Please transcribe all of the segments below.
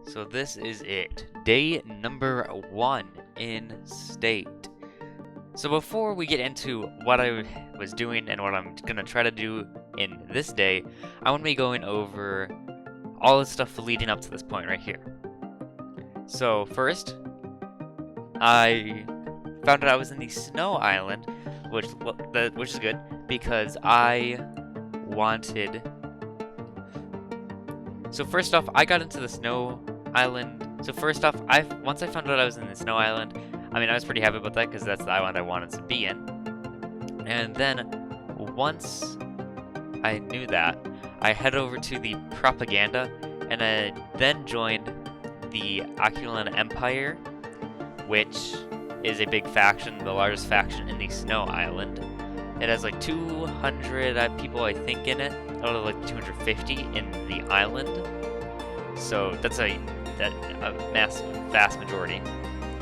So this is it, day number 1 in state. So before we get into what I was doing and what I'm gonna try to do in this day, I want to be going over all the stuff leading up to this point right here. So first, I found out I was in the snow island, which is good because I wanted. So first off, I got into the snow island. So first off, once I found out I was in the snow island, I mean, I was pretty happy about that because that's the island I wanted to be in. And then once I knew that, I head over to the propaganda, and I then joined the Aculan Empire, which is a big faction, the largest faction in the snow island. It has like 200 people, I think, in it, out of like 250 in the island. So that's a massive, vast majority.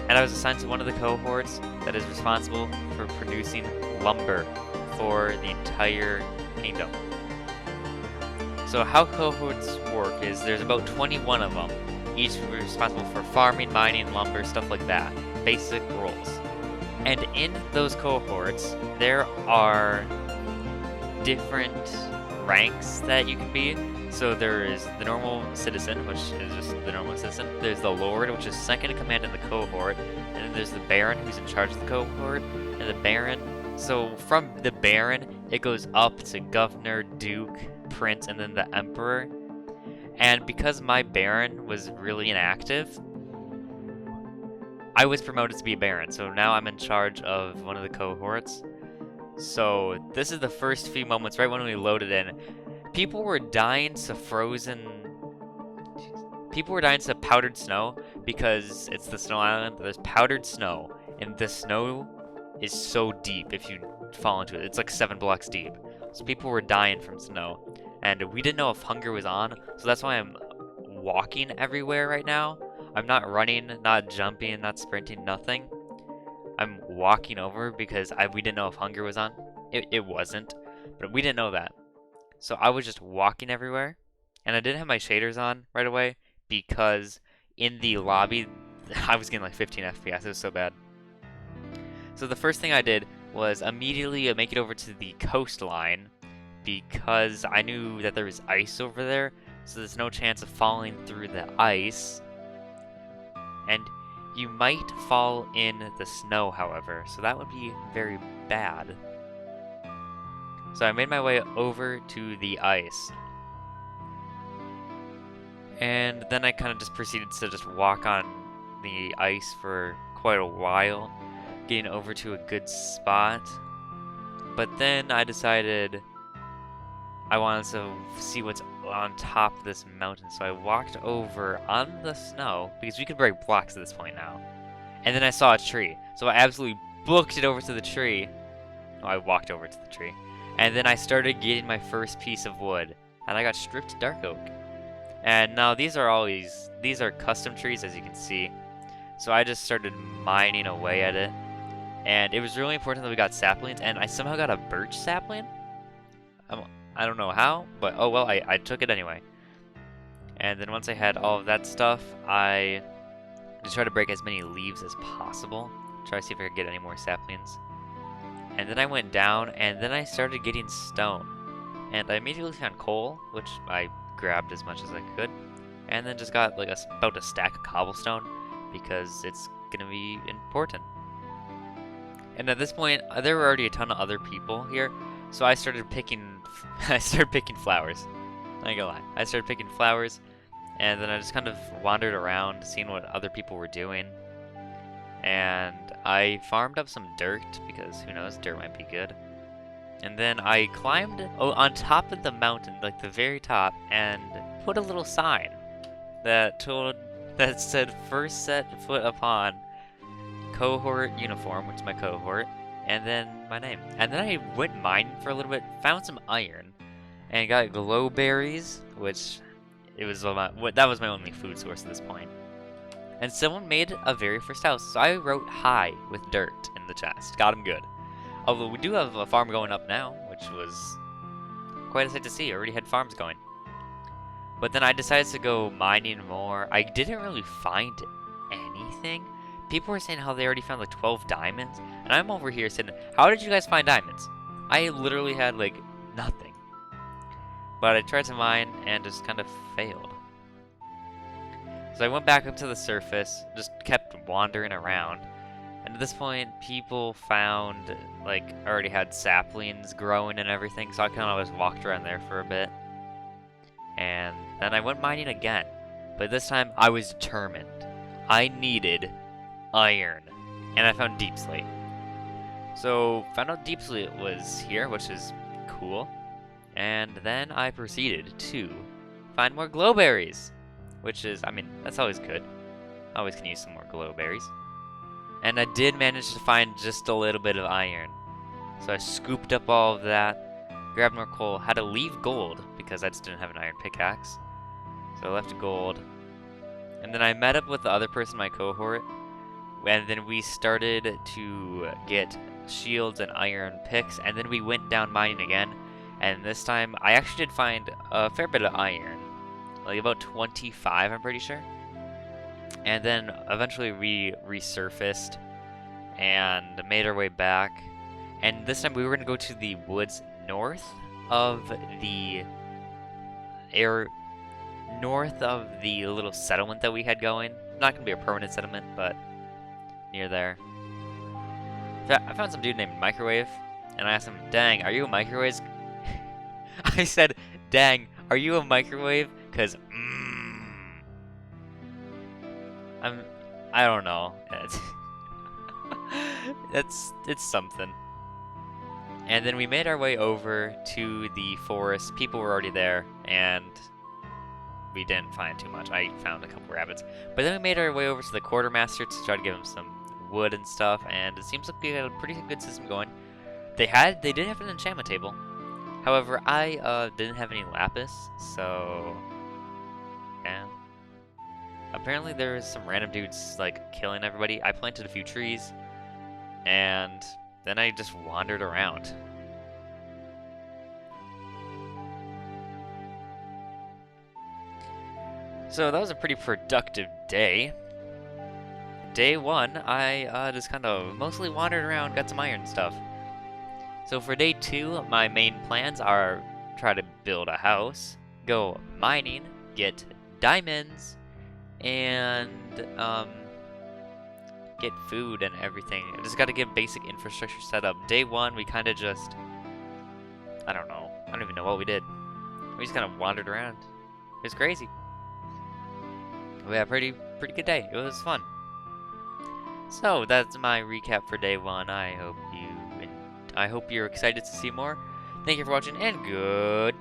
And I was assigned to one of the cohorts that is responsible for producing lumber for the entire kingdom. So how cohorts work is there's about 21 of them, each responsible for farming, mining, lumber, stuff like that. Basic roles. And in those cohorts, there are different ranks that you can be. So there is the normal citizen, which is just the normal citizen. There's the lord, which is second in command in the cohort. And then there's the baron, who's in charge of the cohort. And the baron, so from the baron, it goes up to governor, duke, prince, and then the emperor. And because my baron was really inactive, I was promoted to be a baron. So now I'm in charge of one of the cohorts. So this is the first few moments right when we loaded in. People were dying to powdered snow because it's the snow island. There's powdered snow, and the snow is so deep if you fall into it. It's like 7 blocks deep. So people were dying from snow, and we didn't know if hunger was on. So that's why I'm walking everywhere right now. I'm not running, not jumping, not sprinting, nothing. I'm walking over because we didn't know if hunger was on. It wasn't, but we didn't know that. So I was just walking everywhere, and I didn't have my shaders on right away because in the lobby, I was getting like 15 FPS. It was so bad. So the first thing I did was immediately make it over to the coastline because I knew that there was ice over there, so there's no chance of falling through the ice. And you might fall in the snow, however, so that would be very bad. So I made my way over to the ice. And then I kind of just proceeded to just walk on the ice for quite a while, getting over to a good spot. But then I decided I wanted to see what's on top of this mountain, so I walked over on the snow, because we could break blocks at this point now. And then I saw a tree, so I absolutely booked it over to the tree. Oh, I walked over to the tree. And then I started getting my first piece of wood, and I got stripped dark oak. And now these are custom trees, as you can see. So I just started mining away at it. And it was really important that we got saplings, and I somehow got a birch sapling. I don't know how, but oh well, I took it anyway. And then once I had all of that stuff, I just tried to break as many leaves as possible. Try to see if I could get any more saplings. And then I went down, and then I started getting stone. And I immediately found coal, which I grabbed as much as I could. And then just got like about a stack of cobblestone, because it's gonna be important. And at this point, there were already a ton of other people here, so I started picking flowers. I ain't gonna lie. I started picking flowers, and then I just kind of wandered around, seeing what other people were doing. And I farmed up some dirt, because who knows, dirt might be good. And then I climbed on top of the mountain, like the very top, and put a little sign that said first set foot upon cohort uniform, which is my cohort, and then my name. And then I went mining for a little bit, found some iron, and got glow berries, which that was my only food source at this point. And someone made a very first house, so I wrote hi with dirt in the chest. Got him good. Although we do have a farm going up now, which was quite a sight to see. I already had farms going. But then I decided to go mining more. I didn't really find anything. People were saying how they already found like 12 diamonds, and I'm over here saying, how did you guys find diamonds? I literally had like nothing. But I tried to mine and just kind of failed. So I went back up to the surface, just kept wandering around. And at this point, people found, like, already had saplings growing and everything, so I kind of just walked around there for a bit. And then I went mining again. But this time, I was determined. I needed iron. And I found deep slate. So, found out deep slate was here, which is cool. And then I proceeded to find more glowberries. Which is, I mean, that's always good. Always can use some more glowberries. And I did manage to find just a little bit of iron. So I scooped up all of that, grabbed more coal, had to leave gold because I just didn't have an iron pickaxe. So I left gold. And then I met up with the other person in my cohort, and then we started to get shields and iron picks, and then we went down mining again. And this time, I actually did find a fair bit of iron. Like about 25, I'm pretty sure. And then eventually we resurfaced and made our way back. And this time we were going to go to the woods north of the little settlement that we had going. Not going to be a permanent settlement, but near there. I found some dude named Microwave, and I asked him, "Dang, are you a microwave?" I said, "Dang, are you a microwave?" Because, I don't know. It's something. And then we made our way over to the forest. People were already there, and we didn't find too much. I found a couple rabbits. But then we made our way over to the quartermaster to try to give him some wood and stuff, and it seems like we had a pretty good system going. They did have an enchantment table. However, I didn't have any lapis, so yeah. Apparently there was some random dudes like killing everybody. I planted a few trees, and then I just wandered around. So that was a pretty productive day. Day one, I just kind of mostly wandered around, got some iron stuff. So for day two, my main plans are try to build a house, go mining, get diamonds, and get food and everything. I just got to get basic infrastructure set up. Day one, we kind of just, I don't know. I don't even know what we did. We just kind of wandered around. It was crazy. We had a pretty good day. It was fun. So that's my recap for day one. I hope you're excited to see more. Thank you for watching, and good